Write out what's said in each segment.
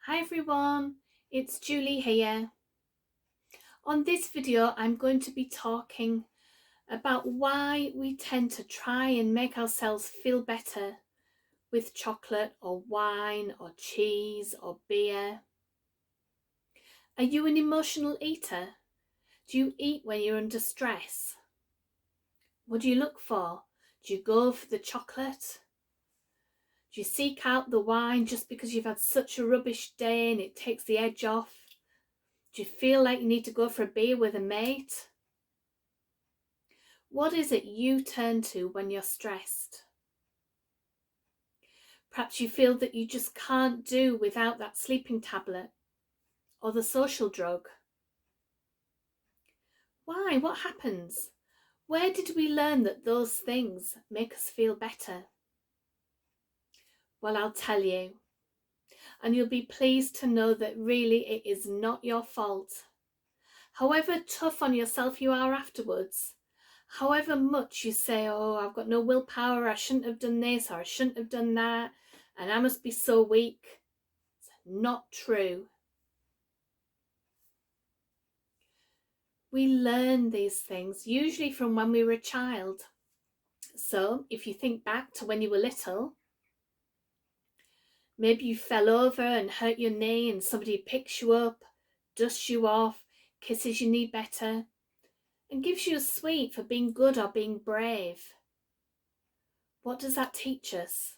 Hi everyone, it's Julie here. On this video I'm going to be talking about why we tend to try and make ourselves feel better with chocolate or wine or cheese or beer. Are you an emotional eater? Do you eat when you're under stress? What do you look for? Do you go for the chocolate? Do you seek out the wine just because you've had such a rubbish day and it takes the edge off? Do you feel like you need to go for a beer with a mate? What is it you turn to when you're stressed? Perhaps you feel that you just can't do without that sleeping tablet or the social drug. Why? What happens? Where did we learn that those things make us feel better? Well, I'll tell you, and you'll be pleased to know that really it is not your fault. However tough on yourself you are afterwards, however much you say, oh, I've got no willpower, I shouldn't have done this or I shouldn't have done that, and I must be so weak. It's not true. We learn these things usually from when we were a child. So if you think back to when you were little, maybe you fell over and hurt your knee and somebody picks you up, dusts you off, kisses your knee better, and gives you a sweet for being good or being brave. What does that teach us?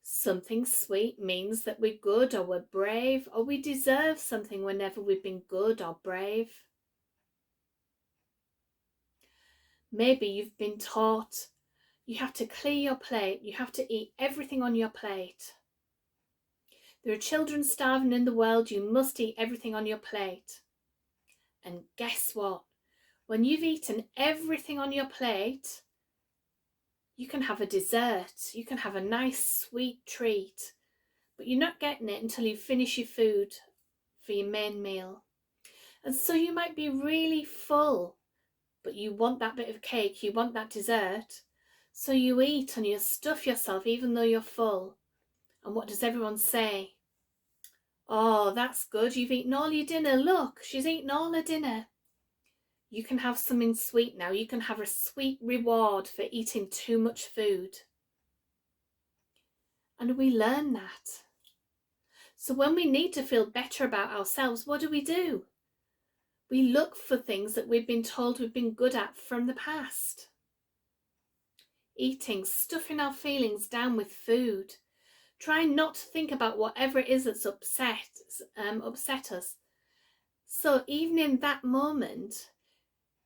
Something sweet means that we're good or we're brave or we deserve something whenever we've been good or brave. Maybe you've been taught you have to clear your plate, you have to eat everything on your plate. There are children starving in the world, you must eat everything on your plate. And guess what? When you've eaten everything on your plate, you can have a dessert, you can have a nice sweet treat, but you're not getting it until you finish your food for your main meal. And so you might be really full, but you want that bit of cake, you want that dessert. So you eat and you stuff yourself even though you're full. And what does everyone say? Oh, that's good, you've eaten all your dinner. Look, she's eaten all her dinner. You can have something sweet now. You can have a sweet reward for eating too much food. And we learn that. So when we need to feel better about ourselves, what do? We look for things that we've been told we've been good at from the past. Eating, stuffing our feelings down with food. Try not to think about whatever it is that's upset us. So even in that moment,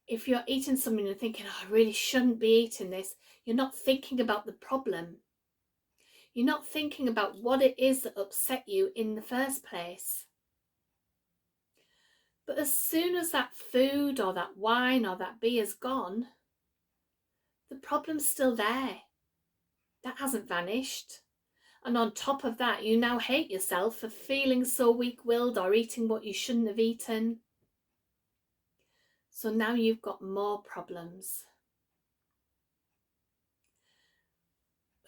if you're eating something and thinking, oh, I really shouldn't be eating this, you're not thinking about the problem. You're not thinking about what it is that upset you in the first place. But as soon as that food or that wine or that beer's gone, the problem's still there. That hasn't vanished. And on top of that, you now hate yourself for feeling so weak-willed or eating what you shouldn't have eaten. So now you've got more problems.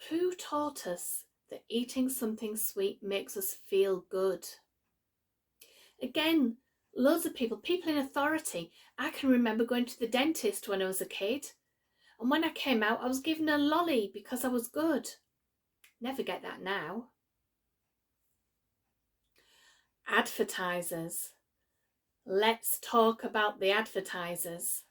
Who taught us that eating something sweet makes us feel good? Again, loads of people in authority. I can remember going to the dentist when I was a kid, and when I came out I was given a lolly because I was good. Never get that now. Advertisers. Let's talk about the advertisers.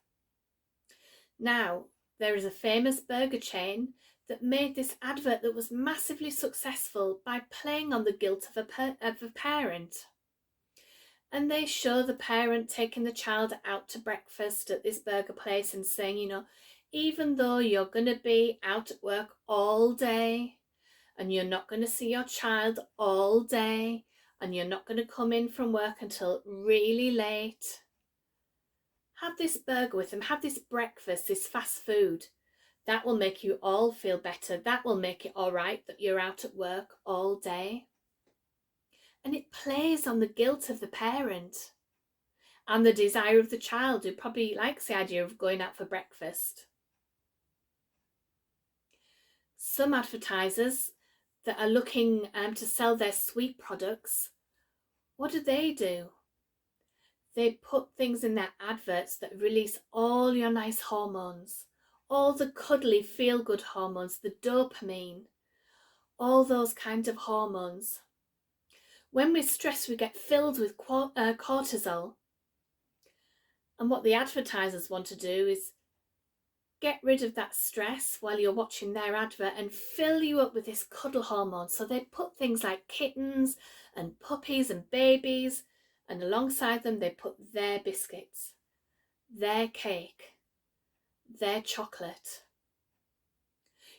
Now, there is a famous burger chain that made this advert that was massively successful by playing on the guilt of a parent. And they show the parent taking the child out to breakfast at this burger place and saying, even though you're going to be out at work all day and you're not going to see your child all day and you're not going to come in from work until really late, have this burger with them, have this breakfast, this fast food. That will make you all feel better. That will make it all right that you're out at work all day. And it plays on the guilt of the parent and the desire of the child, who probably likes the idea of going out for breakfast. Some advertisers that are looking to sell their sweet products What do? They put things in their adverts that release all your nice hormones, all the cuddly feel-good hormones, the dopamine, all those kinds of hormones. When we're stressed, we get filled with cortisol. And what the advertisers want to do is get rid of that stress while you're watching their advert and fill you up with this cuddle hormone. So they put things like kittens and puppies and babies, and alongside them they put their biscuits, their cake, their chocolate.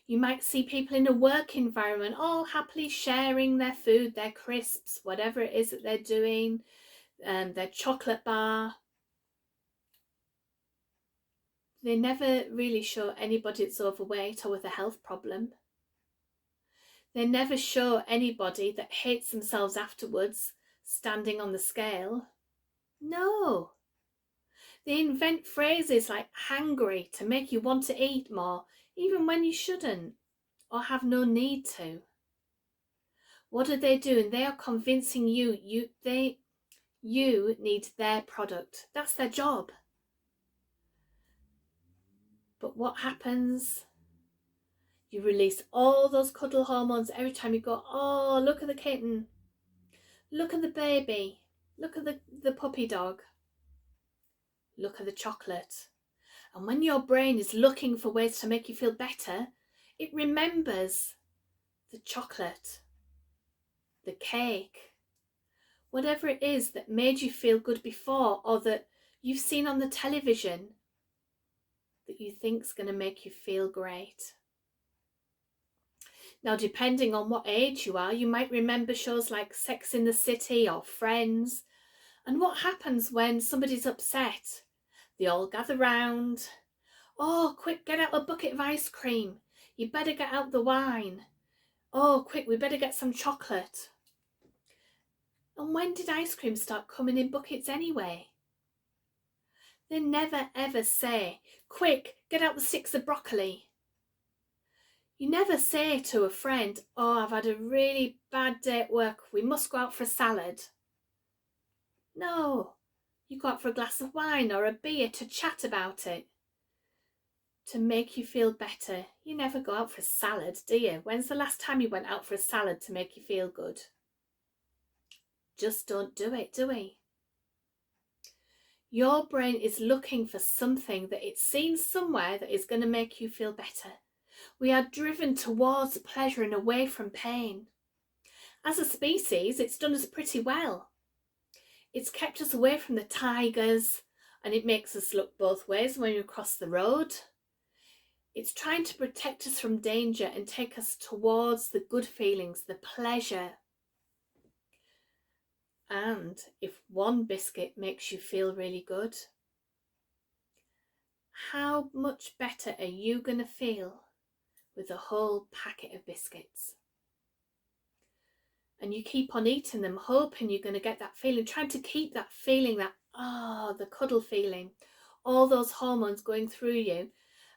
You might see people in a work environment all happily sharing their food, their crisps, whatever it is that they're doing, their chocolate bar. They never really show anybody that's overweight or with a health problem. They never show anybody that hates themselves afterwards, standing on the scale. No. They invent phrases like hangry to make you want to eat more, even when you shouldn't or have no need to. What are they doing? They are convincing you need their product. That's their job. But what happens? You release all those cuddle hormones every time you go, oh, look at the kitten. Look at the baby. Look at the puppy dog. Look at the chocolate. And when your brain is looking for ways to make you feel better, it remembers the chocolate, the cake, whatever it is that made you feel good before or that you've seen on the television that you think's going to make you feel great. Now, depending on what age you are, you might remember shows like Sex in the City or Friends. And what happens when somebody's upset? They all gather round. Oh, quick, get out a bucket of ice cream. You better get out the wine. Oh, quick, we better get some chocolate. And when did ice cream start coming in buckets anyway? They never ever say, quick, get out the sticks of broccoli. You never say to a friend, oh, I've had a really bad day at work, we must go out for a salad. No, you go out for a glass of wine or a beer to chat about it, to make you feel better. You never go out for a salad, do you? When's the last time you went out for a salad to make you feel good? Just don't do it, do we? Your brain is looking for something that it's seen somewhere that is going to make you feel better. We are driven towards pleasure and away from pain. As a species, it's done us pretty well. It's kept us away from the tigers, and it makes us look both ways when we cross the road. It's trying to protect us from danger and take us towards the good feelings, the pleasure. And if one biscuit makes you feel really good, how much better are you going to feel with a whole packet of biscuits? And you keep on eating them, hoping you're going to get that feeling, trying to keep that feeling, that, the cuddle feeling, all those hormones going through you.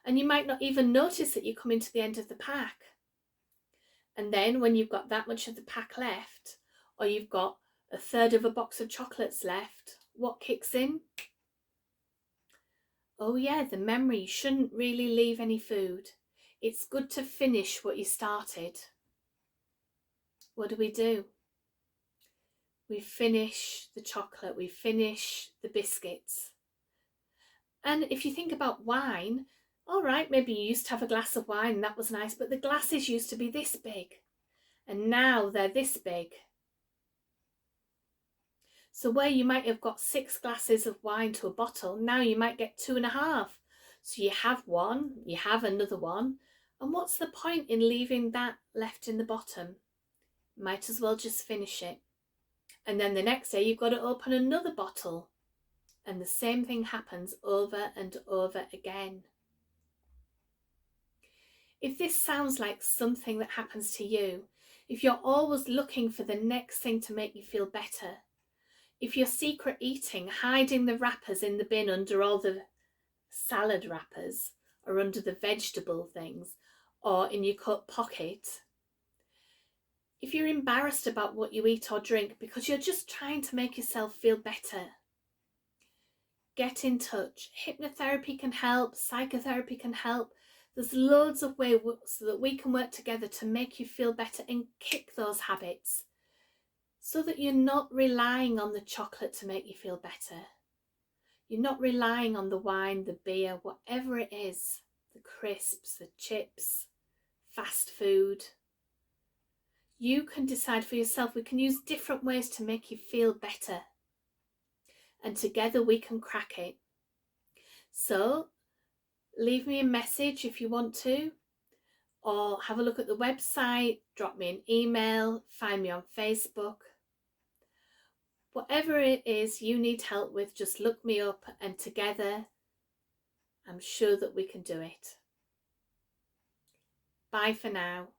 And you might not even notice that you're coming to the end of the pack. And then when you've got that much of the pack left, or you've got a third of a box of chocolates left, what kicks in? Oh yeah, the memory. You shouldn't really leave any food. It's good to finish what you started. What do? We finish the chocolate, we finish the biscuits. And if you think about wine, all right, maybe you used to have a glass of wine and that was nice, but the glasses used to be this big and now they're this big. So where you might have got 6 glasses of wine to a bottle, now you might get 2.5. So you have one, you have another one. And what's the point in leaving that left in the bottom? Might as well just finish it. And then the next day you've got to open another bottle. And the same thing happens over and over again. If this sounds like something that happens to you, if you're always looking for the next thing to make you feel better, if you're secret eating, hiding the wrappers in the bin under all the salad wrappers or under the vegetable things or in your coat pocket, If you're embarrassed about what you eat or drink because you're just trying to make yourself feel better, get in touch. Hypnotherapy can help, psychotherapy can help. There's loads of ways so that we can work together to make you feel better and kick those habits so that you're not relying on the chocolate to make you feel better. You're not relying on the wine, the beer, whatever it is, the crisps, the chips, fast food. You can decide for yourself. We can use different ways to make you feel better. And together we can crack it. So leave me a message if you want to, or have a look at the website, drop me an email, find me on Facebook. Whatever it is you need help with, just look me up, and together I'm sure that we can do it. Bye for now.